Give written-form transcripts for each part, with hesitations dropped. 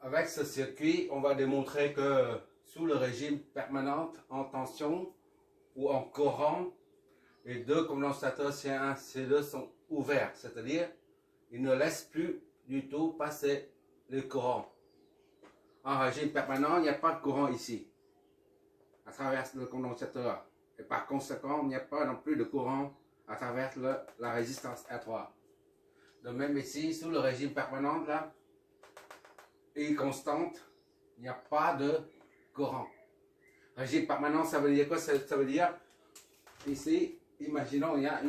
Avec ce circuit, on va démontrer que sous le régime permanent en tension ou en courant, les deux condensateurs C1 et C2 sont ouverts, c'est-à-dire ils ne laissent plus du tout passer le courant. En régime permanent, il n'y a pas de courant ici, à travers le condensateur. Et par conséquent, il n'y a pas non plus de courant à travers la résistance R3. De même ici, sous le régime permanent, là, et constante, il n'y a pas de courant. Régime permanent, ça veut dire quoi? Ça veut dire, ici, imaginons, il y a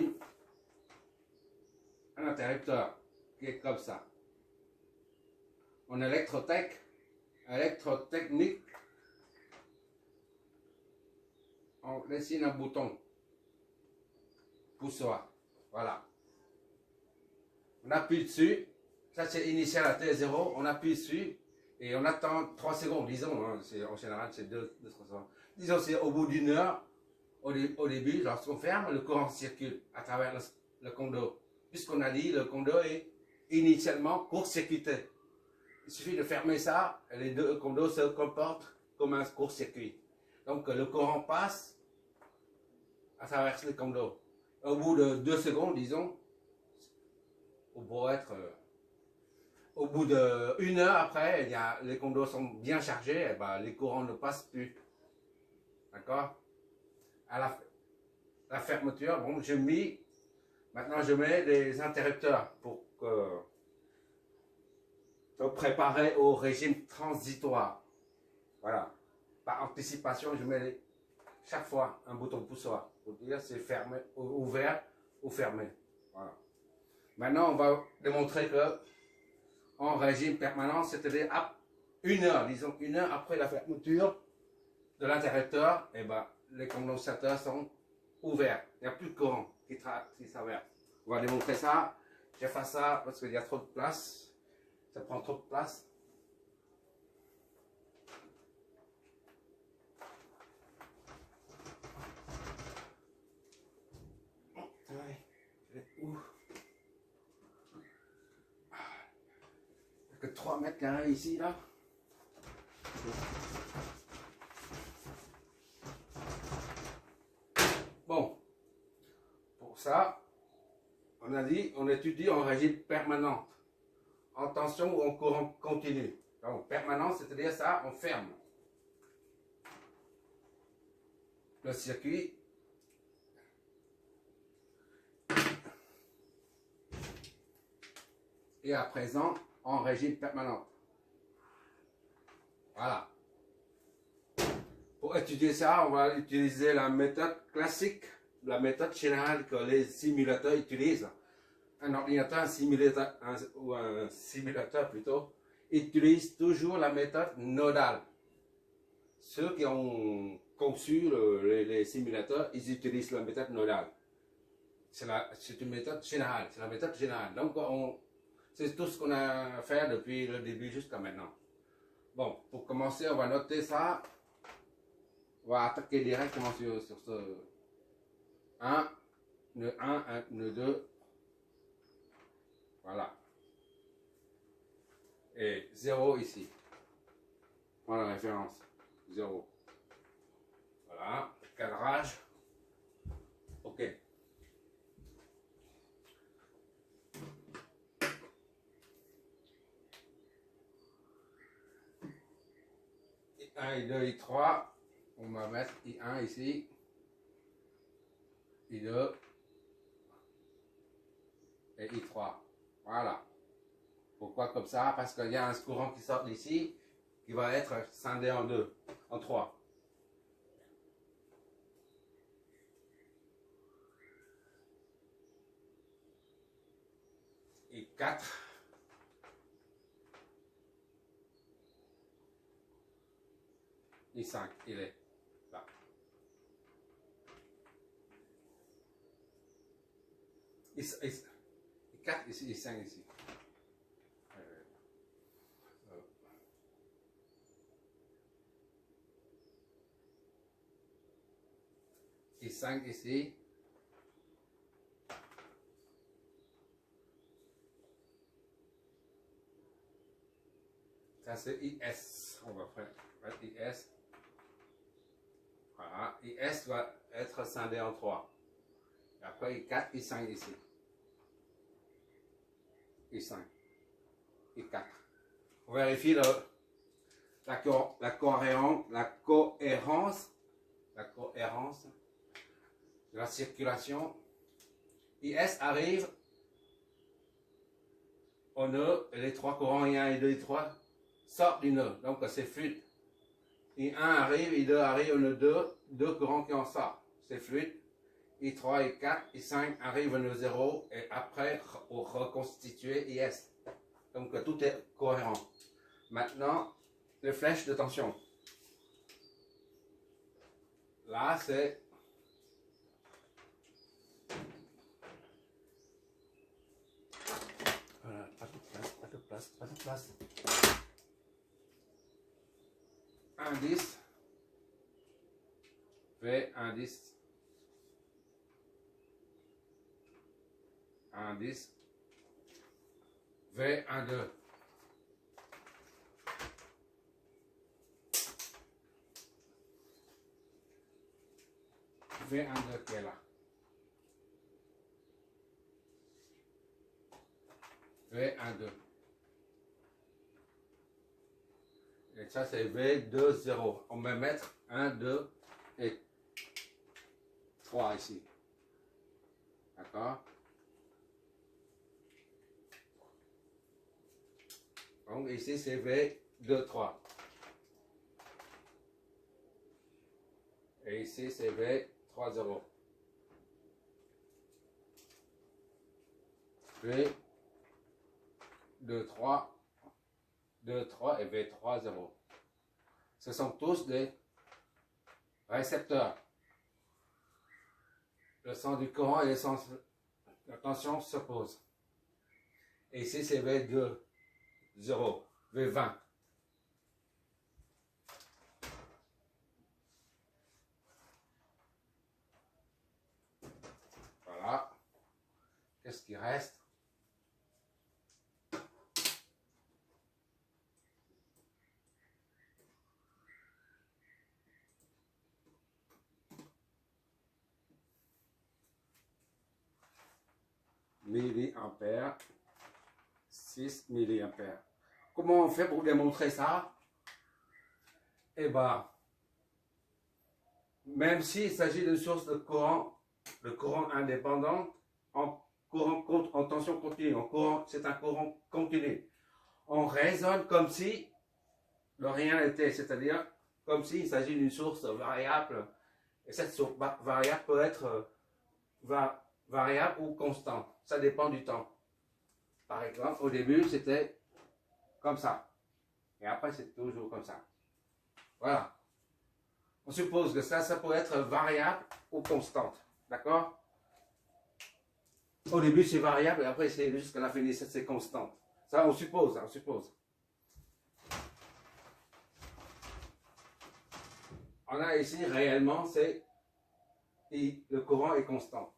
un interrupteur qui est comme ça. En électrotechnique, on dessine un bouton poussoir. Voilà. On appuie dessus. Ça, c'est initial à T0. On appuie dessus et on attend 3 secondes, disons. Hein, en général, c'est 2-3 secondes. Disons, c'est au bout d'une heure, au début, lorsqu'on ferme, le courant circule à travers le condo. Puisqu'on a dit, le condo est initialement court-circuité. Il suffit de fermer ça, et les deux condos se comportent comme un court-circuit. Donc, le courant passe à travers les condos. Au bout de 2 secondes, disons, au bout d'une heure après, les condos sont bien chargés, et ben, les courants ne passent plus. D'accord? À la fermeture, bon, maintenant je mets des interrupteurs pour préparer au régime transitoire. Voilà. Par anticipation, je mets chaque fois un bouton poussoir pour dire c'est fermé, ouvert ou fermé. Voilà. Maintenant, on va démontrer que en régime permanent, c'est-à-dire à 1 heure, disons 1 heure après la fermeture de l'interrupteur, et ben, les condensateurs sont ouverts. Il n'y a plus de courant qui traverse. On va démontrer ça. J'efface ça parce qu'il y a trop de place. Ça prend trop de place. Il n'y a que 3 mètres carrés ici, là. Bon, pour ça, on a dit, on étudie en régime permanent, en tension ou en courant continu. Donc, permanent, c'est-à-dire ça, on ferme le circuit. Et à présent, en régime permanent. Voilà. Pour étudier ça, on va utiliser la méthode classique, la méthode générale que les simulateurs utilisent. Un ordinateur, ou un simulateur plutôt, utilise toujours la méthode nodale. Ceux qui ont conçu les simulateurs, ils utilisent la méthode nodale. C'est une méthode générale, c'est la méthode générale. Donc, c'est tout ce qu'on a fait depuis le début jusqu'à maintenant. Bon, pour commencer, on va noter ça. On va attaquer directement sur ce 1, nœud 1, nœud 2. Voilà. Et 0 ici. Voilà la référence. 0. Voilà. Cadrage. OK. I1, I2, I3. On va mettre I1 ici. I2. Et I3. Voilà. Pourquoi comme ça? Parce qu'il y a un courant qui sort d'ici qui va être scindé en 2, en 3. I4. I5, il est là. I4 ici, I5 ici. I5 ici. Ça c'est IS. On va faire IS. Voilà. IS va être scindé en 3. Et après I4, I5 ici. I5. I4. On vérifie la cohérence de la circulation. IS arrive au nœud et les trois courants I1, I2, I3 sortent du nœud. Donc c'est fluide. I1 arrive, I2 arrive au nœud 2, deux courants qui en sortent. C'est fluide. I3, I4, I5 arrive au nœud 0 et après au reconstituer IS. Donc tout est cohérent. Maintenant, les flèches de tension. Là, c'est voilà, pas de place. Indice V indice V12 V12 qui est là. V12. Et ça c'est V20. On va mettre 1, 2 et 3 ici. D'accord? Donc ici c'est V23. Et ici c'est V30. V23, 2, 3 et V30. Ce sont tous des récepteurs. Le sens du courant et le sens de la tension s'opposent. Et ici c'est V2, 0, V20. Voilà. Qu'est-ce qui reste? Milliampères, 6 milliampères. Comment on fait pour démontrer ça? Eh bien, même s'il s'agit d'une source de courant indépendant, en tension continue, c'est un courant continu. On raisonne comme si de rien n'était, c'est-à-dire comme s'il s'agit d'une source variable. Et cette source variable peut être variable ou constante. Ça dépend du temps. Par exemple, au début, c'était comme ça. Et après, c'est toujours comme ça. Voilà. On suppose que ça peut être variable ou constante. D'accord? Au début, c'est variable et après, c'est jusqu'à la fin, c'est constante. Ça, on suppose, on suppose. On a ici, réellement, le courant est constant.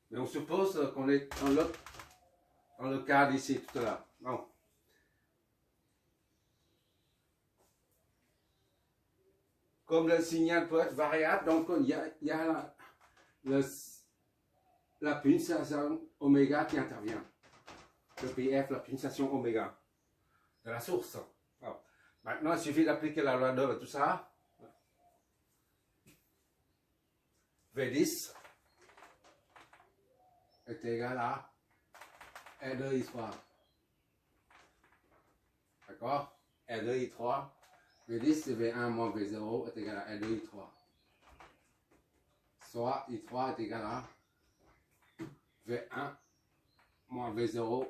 Mais on suppose qu'on est dans le cas d'ici, tout à l'heure. Non. Comme le signal peut être variable, donc il y a la pulsation oméga qui intervient. Le PF, la pulsation oméga de la source. Alors, maintenant, il suffit d'appliquer la loi d'Ohm et tout ça. V10 est égal à R2 I3. D'accord? R2 I3. V10 c'est V1 moins V0 est égal à R2 I3. Soit I3 est égal à V1 moins V0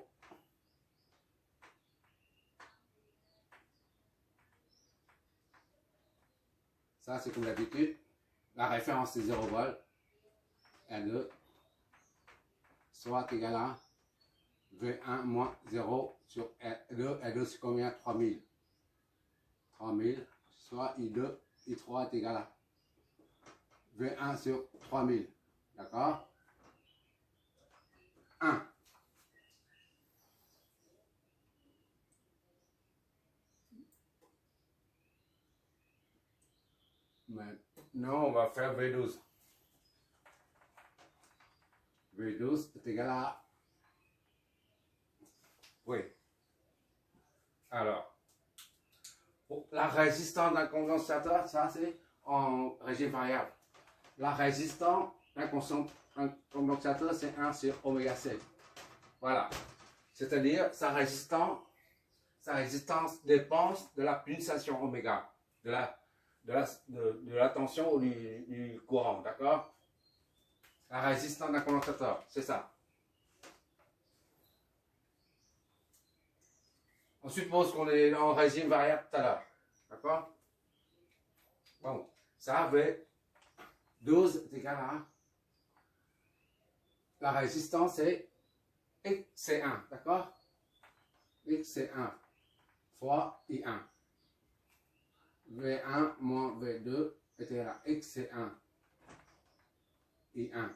ça c'est comme d'habitude. La référence c'est 0 volts. R2 soit égal à V1 moins 0 sur R2. R2 c'est combien? 3000. 3000 soit I2, I3 est égal à V1 sur 3000. D'accord? 1. Maintenant, on va faire V12. V12 est égal à... Oui. Alors, la résistance d'un condensateur, ça c'est en régime variable. La résistance d'un condensateur, c'est 1 sur oméga C. Voilà. C'est-à-dire, sa résistance dépend de la pulsation oméga, de la tension ou du courant, d'accord? La résistance d'un condensateur, c'est ça. On suppose qu'on est en régime variable tout à l'heure, d'accord? Bon, ça V12 est égal à... La résistance est XC1, d'accord? XC1 fois I1. V1 moins V2 est égal à XC1 I1.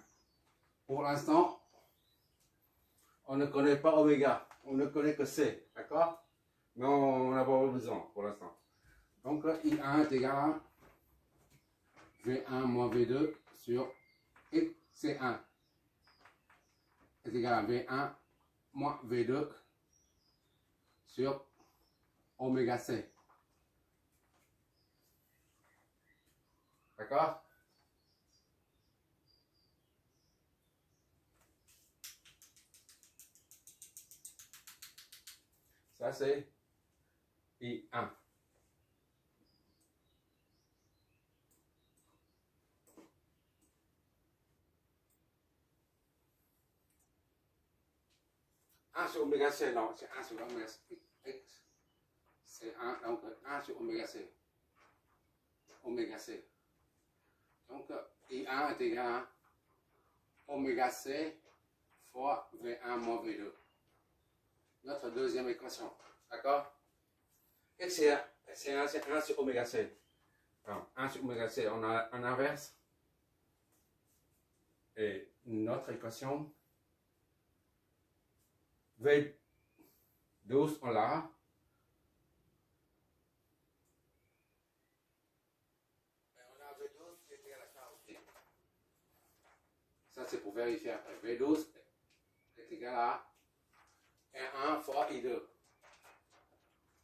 Pour l'instant, on ne connaît pas oméga, on ne connaît que C, d'accord? Mais on n'a pas besoin pour l'instant. Donc I1 est égal à V1 moins V2 sur XC1 est égal à V1 moins V2 sur oméga C. D'accord? Ça c'est I1. Sur oméga C, non, c'est 1 sur oméga C. X, c'est 1, donc 1 sur oméga C. Oméga C. Donc I1 est égal à oméga C fois V1 moins V2. Notre deuxième équation. D'accord? Et c'est 1 sur oméga C. Alors, 1 sur oméga C, on a un inverse. Et notre équation, V12, on l'a. On a V12 qui est égal à ça aussi. Ça, c'est pour vérifier après. V12 est égal à R1 fois I2.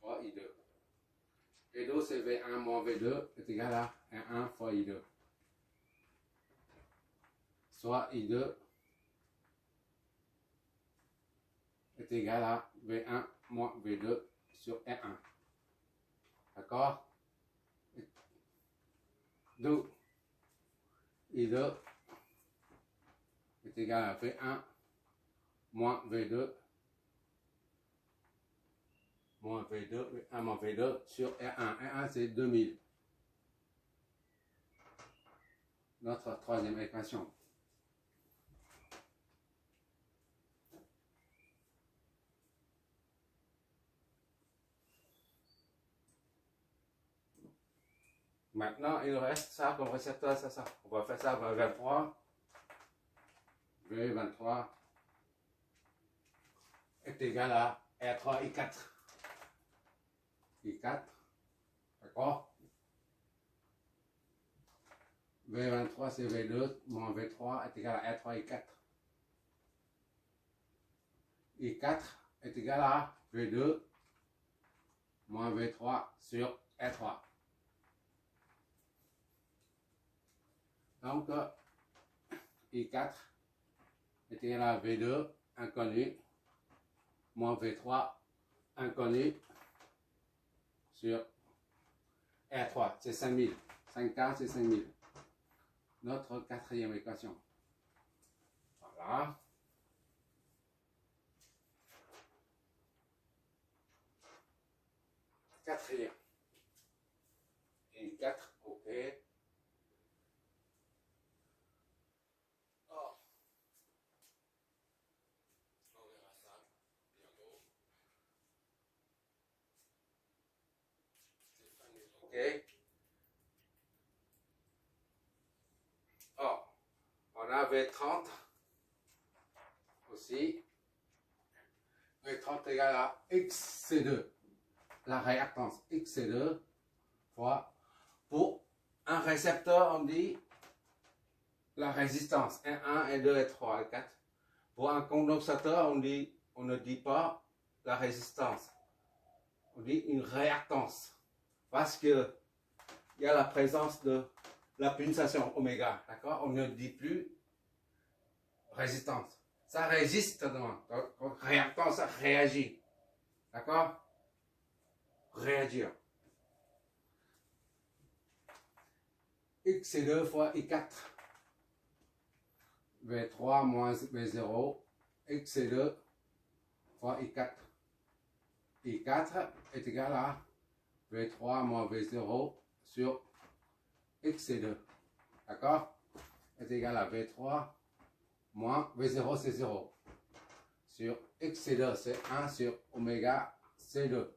Fois I2. V2, c'est V1 moins V2 est égal à R1 fois I2. Soit I2 est égal à V1 moins V2 sur R1. D'accord? Donc, I2 est égal à V1 moins V2 moins V2, V1 moins V2 sur R1. R1, c'est 2000. Notre troisième équation. Maintenant, il reste ça comme récepteur, ça. On va faire ça vers 23. V23 est égal à R3, I4. I4, d'accord? V23, c'est V2, moins V3 est égal à R3, I4. I4 est égal à V2, moins V3 sur R3. Donc, I4 est égal à V2, inconnu, moins V3, inconnu, sur R3, c'est 5000. 5K, c'est 5000. Notre quatrième équation. Voilà. Quatrième. Et 4, ok. Oh. On verra ça bientôt. Ok. Oh. On a V30 aussi. V30 égale à XC2. La réactance XC2 fois pour un récepteur, on dit la résistance, un, 1, 2, 3, 4. Pour un condensateur, on ne dit pas la résistance, on dit une réactance, parce que il y a la présence de la pulsation oméga, d'accord? On ne dit plus résistance. Ça résiste, donc réactance, ça réagit, d'accord? Réagir. X c'est 2 fois I4. V3 moins V0. X c'est 2 fois I4. I4 est égal à V3 moins V0 sur X c'est 2. D'accord? Est égal à V3 moins V0 c'est 0. Sur X c'est 2, c'est 1 sur oméga c'est 2.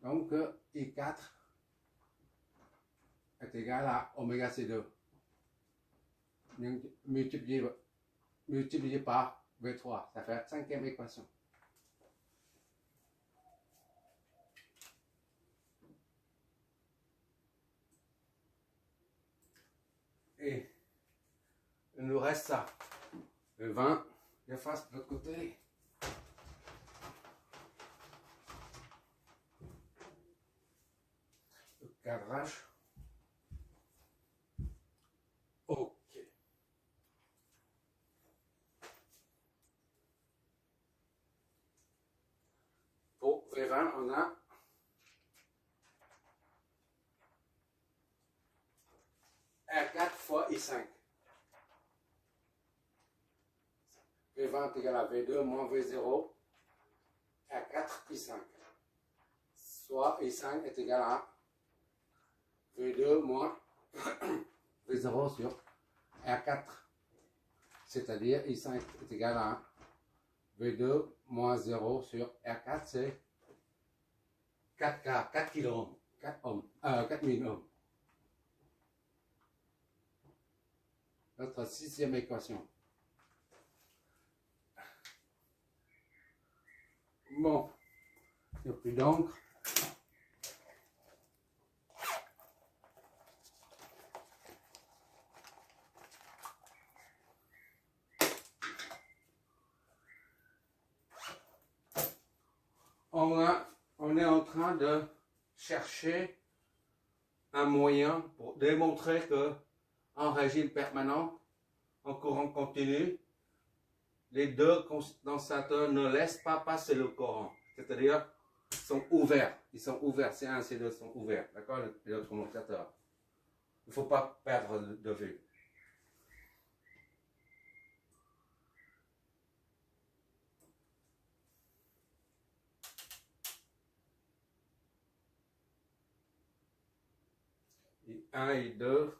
Donc I4 est égal à oméga C2 multiplié par V3, ça fait la cinquième équation. Et il nous reste ça, le 20, je fasse de l'autre côté. Le cadrage. Ok. Pour V20, on a R4 fois I5. V20 est égal à V2 moins V0, R4 I5. Soit I5 est égal à V2 moins V0 sur R4. C'est-à-dire I5 est égal à V2 moins 0 sur R4, c'est 4K, 4 kΩ, 4 ohms, 4000 ohms. Notre sixième équation. Bon, il n'y a plus d'encre. On est en train de chercher un moyen pour démontrer que en régime permanent, en courant continu, les deux condensateurs ne laissent pas passer le courant. C'est-à-dire, ils sont ouverts. C1 et C2 sont ouverts. D'accord? Les autres condensateurs. Il ne faut pas perdre de vue. I1, I2,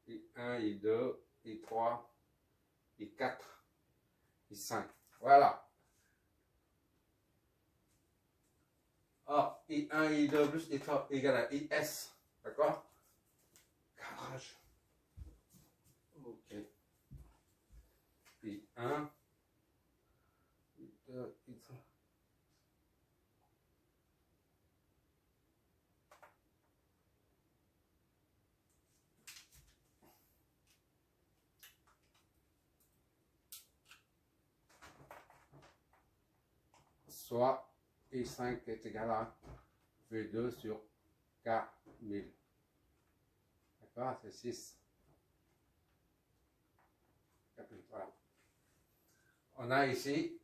I1, I2, I3, I4, I5. Voilà. Or, I1, I2 plus I3 égale à IS. D'accord? Cadrage. Ok. I1, I2, I3. Soit I5 est égal à V2 sur K1000. D'accord? C'est 6. Voilà. On a ici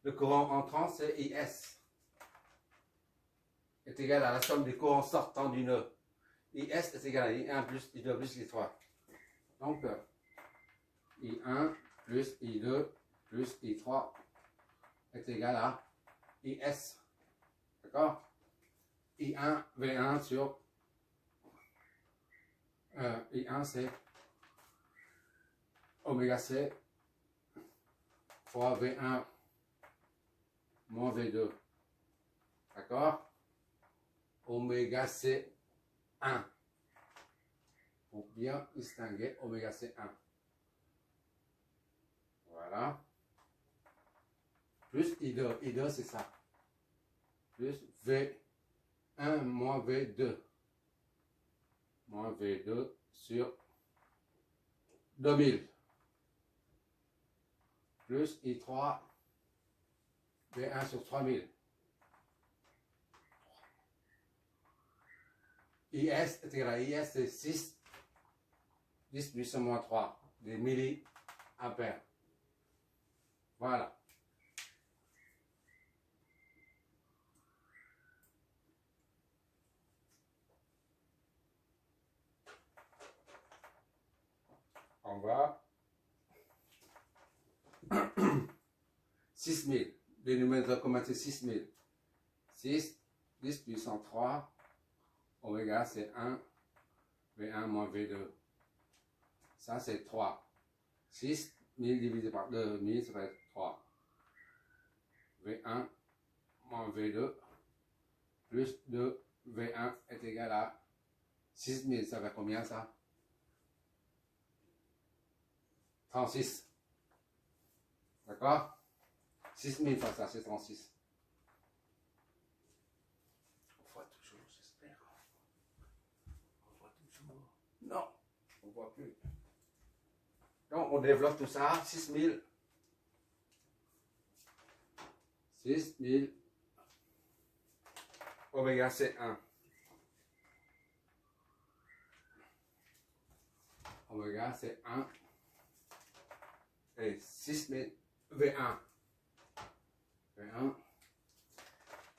le courant entrant, c'est IS. Est égal à la somme des courants sortants du nœud. IS est égal à I1 plus I2 plus I3. Donc, I1 plus I2 plus I3 est égal à IS. D'accord? I1, V1 sur I1 c'est oméga C fois V1 moins V2. D'accord? Oméga C 1. Pour bien distinguer oméga C 1. Voilà. Plus I2. I2 c'est ça. Plus V 1 moins V2. Moins V2 sur 2000. Plus I3 V1 sur 3000. IS est égal à IS, c'est 6, 10 puissance moins 3, des milliampères. Voilà. On va 6000. Les numéros comment c'est 6000. 6, 10 puissance 3, oméga c'est 1, V1 moins V2. Ça c'est 3. 6, 1000 divisé par 2, 1000 ça va être 3. V1 moins V2 plus 2, V1 est égal à 6000. Ça fait combien ça? 36. D'accord? 6000 fois ça, c'est 36. On voit toujours, j'espère. On voit toujours. Non, on voit plus. Donc, on développe tout ça. 6000. 6000. Oméga, c'est 1. Oméga, c'est 1. Et 6000 V1. V1.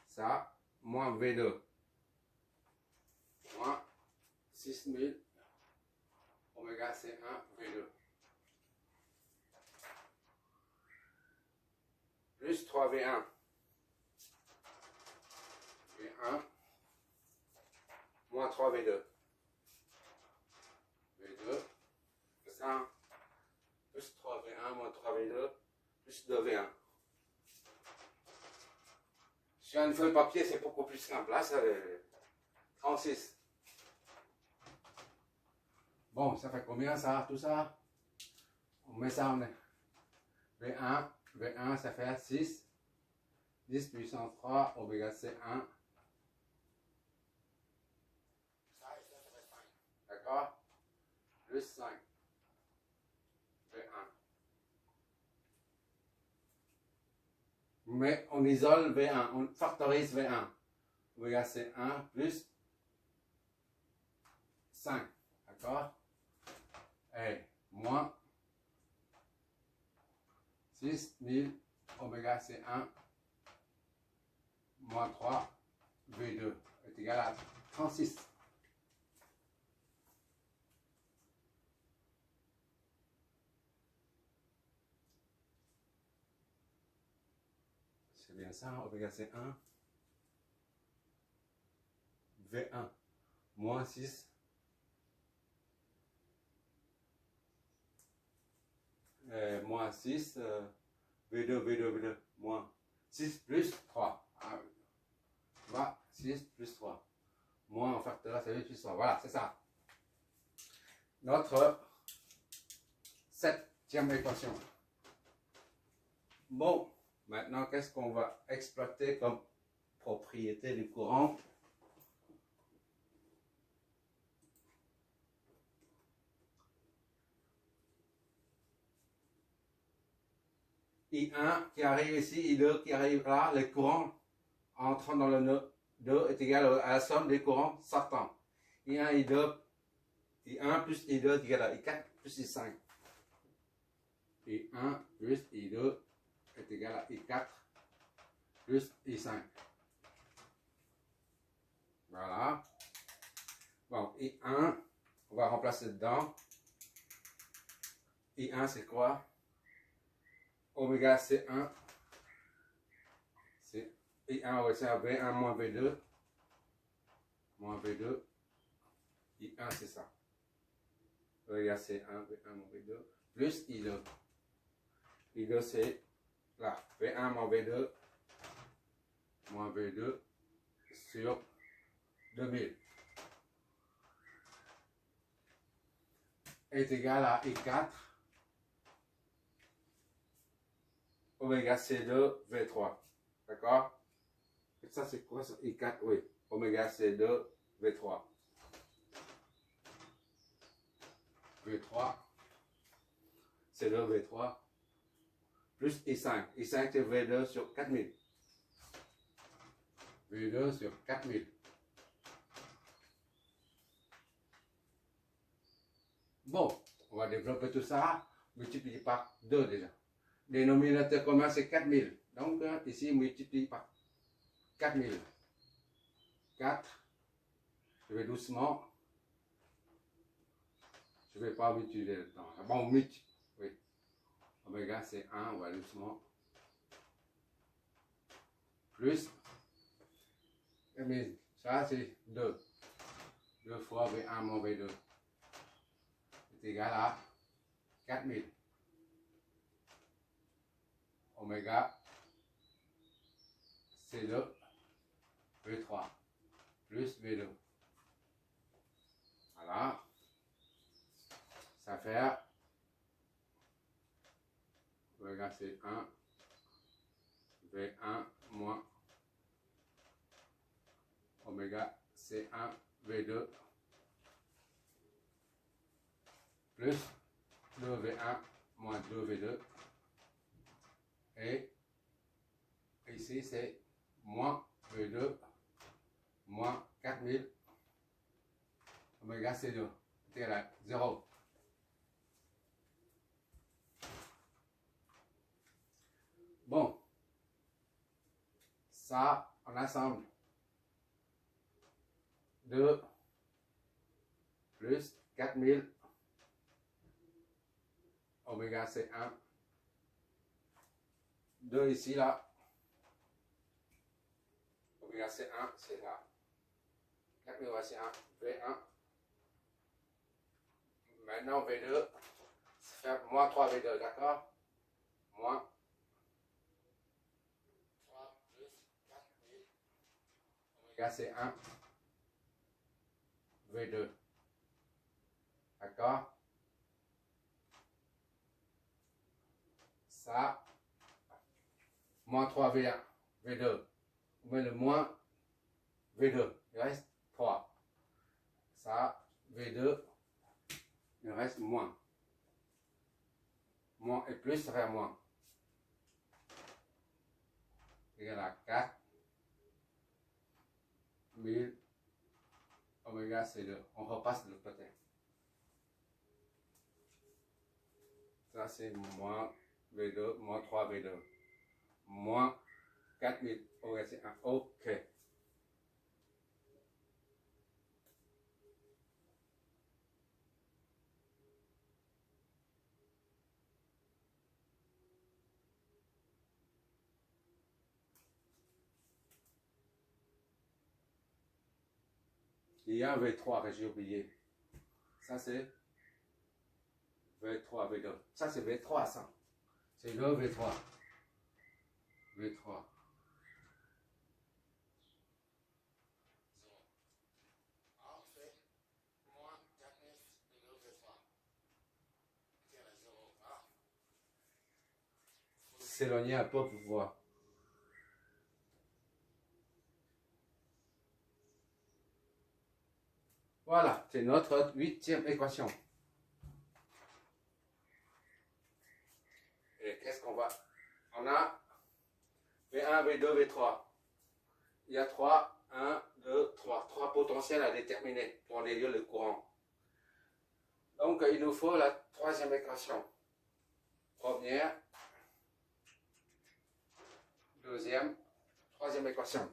Ça, moins V2. Moins 6000. Oméga, c'est 1 V2. Plus 3V1. V1 moins 3V2. V2, ça, plus 3V1 moins 3V2, plus 2V1. Sur une feuille papier, c'est beaucoup plus simple. Là, c'est 36. Bon, ça fait combien ça, tout ça? On met ça en V1. V1, ça fait 6. 10 puissance 3, oméga c'est 1. D'accord? Plus 5. V1. Mais on isole V1, on factorise V1. Oméga c'est 1 plus 5. D'accord? Et moins 6000, oméga c'est 1, moins 3, V2 est égal à 36. C'est bien ça, oméga c'est 1. V1, moins 6. Moins 6, V2, moins 6 plus 3. Ah, voilà, 6 plus 3. Moins en facteur, c'est 8 plus 3. Voilà, c'est ça. Notre 7e équation. Bon, maintenant, qu'est-ce qu'on va exploiter comme propriété du courant? I1 qui arrive ici, I2 qui arrive là, les courants entrant dans le nœud 2 est égal à la somme des courants sortants. I1, I2, I1 plus I2 est égal à I4 plus I5. I1 plus I2 est égal à I4 plus I5. Voilà. Bon, I1, on va remplacer dedans. I1 c'est quoi? Oméga c'est 1. C'est I1, on va faire V1 moins V2. Moins V2. I1 c'est ça. Oméga c'est 1, V1 moins V2. Plus I2. I2 c'est là. V1 moins V2. Moins V2 sur 2000. Est égal à I4. Oméga C2 V3. D'accord? Et ça, c'est quoi ça? I4, oui. oméga C2 V3. V3, C2 V3, plus I5. I5 c'est V2 sur 4000. V2 sur 4000. Bon, on va développer tout ça, multiplier par 2 déjà. Dénominateur commun c'est 4000. Donc ici, multiplie par 4000. 4. Je vais doucement. Je ne vais pas multiplier le temps. Bon, multiplie. Oui. Oméga c'est 1, on va doucement. Plus. Mais ça c'est 2. 2 fois V1 moins V2. C'est égal à 4000. Oméga C2 V3 plus V2. Voilà. Ça fait oméga C1 V1 moins oméga C1 V2 plus 2V1 moins 2V2 et ici c'est moins V2 moins 4000 oméga C2 c'est égal à 0. Bon, ça on assemble 2 plus 4000 oméga C1, 2 ici là, oméga C1 c'est là, 4000 oméga C1, V1, maintenant V2, ça fait moins 3V2, d'accord? Moins 3 plus 4000 oméga C1, V2, d'accord? Ça, moins 3V1, V2. On met le moins V2, il reste 3. Ça, V2, il reste moins. Moins et plus, ça fait moins. Égal à 4000 oméga C2. On repasse de l'autre côté. Ça, c'est moins V2, moins 3V2. Moins 4000 oméga C1. OK. Il y a un V3 que j'ai oublié. Ça, c'est V3, V2. Ça, c'est V3, ça. C'est le V3. V3. S'éloigner un peu pour voir. Voilà, c'est notre 8e équation. Et qu'est-ce qu'on va? On a V1, V2, V3. Il y a 1, 2, 3. 3 potentiels à déterminer pour déduire le courant. Donc, il nous faut la 3e équation. Première, 2e, 3e équation.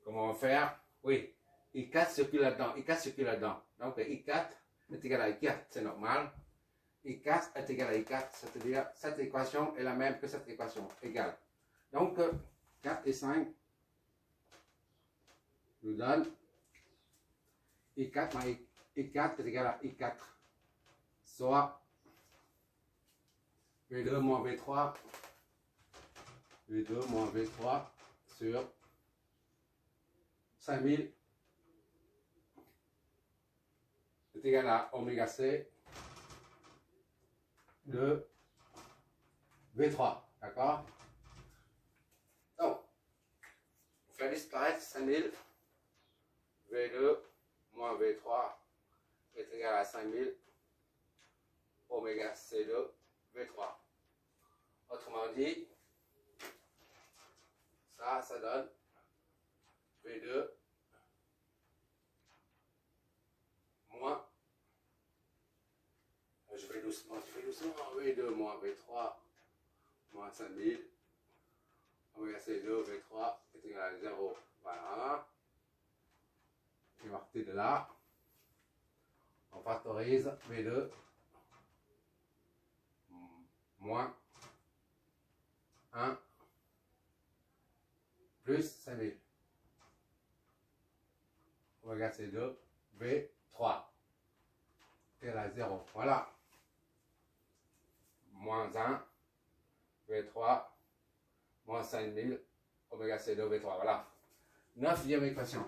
Comment on va faire? Oui, I4 circule là-dedans, I4 circule là-dedans. Donc I4 est égal à I4, c'est normal. I4 est égal à I4, c'est-à-dire cette équation est la même que cette équation, égale. Donc 4 et 5 nous donnent I4 moins I4 est égal à I4, soit V2 moins V3, V2 moins V3 sur 5000 est égal à oméga C de V3. D'accord? Donc, on fait disparaître 5000. V2 moins V3 est égal à 5000 oméga C2 V3. Autrement dit, ça donne V2 moins, je fais doucement, V2 moins V3 moins 5000 oméga C2 V3 est égal à 0. Voilà. Et à partir de là, on factorise V2 moins 1 plus 5000 oméga C2 V3 est à 0. Voilà. Moins 1 V3 moins 5000 oméga C2 V3. Voilà. 9e équation.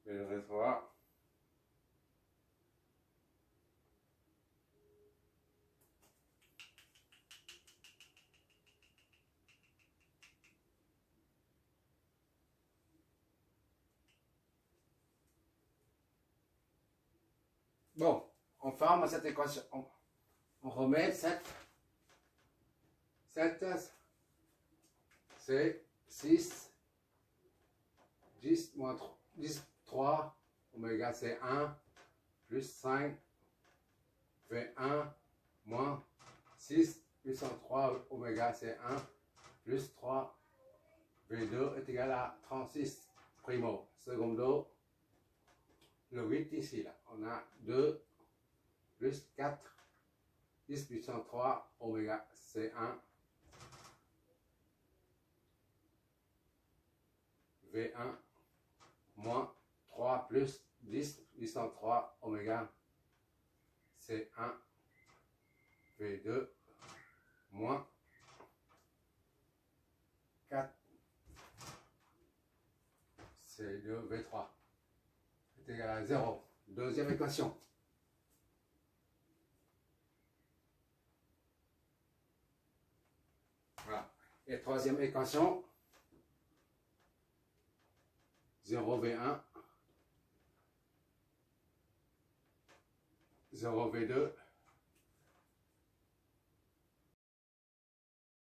V3 bon, on forme cette équation. On remet 7, c'est 6, 10 moins 3, 10, 3, oméga c'est 1, plus 5, V1, moins 6, puissance 3, oméga c'est 1, plus 3, V2 est égal à 36, primo. Secondo, le 8 ici, là. On a 2, plus 4, 10 puissance 3, oméga c'est 1, V1, moins 3 plus 10 puissance 3 oméga C1 V2 moins 4 C2 V3 est égal à 0. Deuxième équation. Voilà. Et troisième équation. 0 V1 0 V2